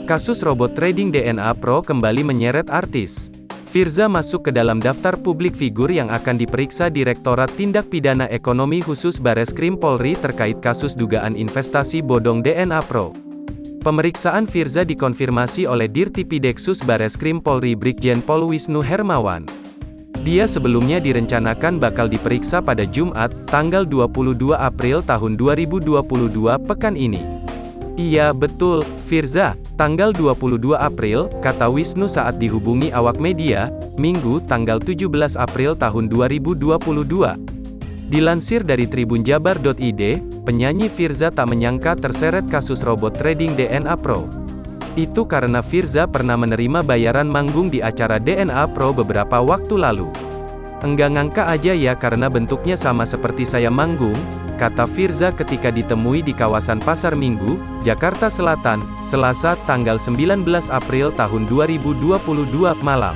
Kasus robot trading DNA Pro kembali menyeret artis. Firza masuk ke dalam daftar publik figur yang akan diperiksa Direktorat Tindak Pidana Ekonomi Khusus Bareskrim Polri terkait kasus dugaan investasi bodong DNA Pro. Pemeriksaan Firza dikonfirmasi oleh Dirtipideksus Bareskrim Polri Brigjen Pol Wisnu Hermawan. Dia sebelumnya direncanakan bakal diperiksa pada Jumat, tanggal 22 April tahun 2022 pekan ini. Iya betul, Firza, tanggal 22 April, kata Wisnu saat dihubungi awak media, Minggu, tanggal 17 April tahun 2022. Dilansir dari tribunjabar.id, penyanyi Firza tak menyangka terseret kasus robot trading DNA Pro. Itu karena Firza pernah menerima bayaran manggung di acara DNA Pro beberapa waktu lalu. Enggak ngangka aja ya karena bentuknya sama seperti saya manggung, kata Firza ketika ditemui di kawasan Pasar Minggu, Jakarta Selatan, Selasa tanggal 19 April tahun 2022 malam.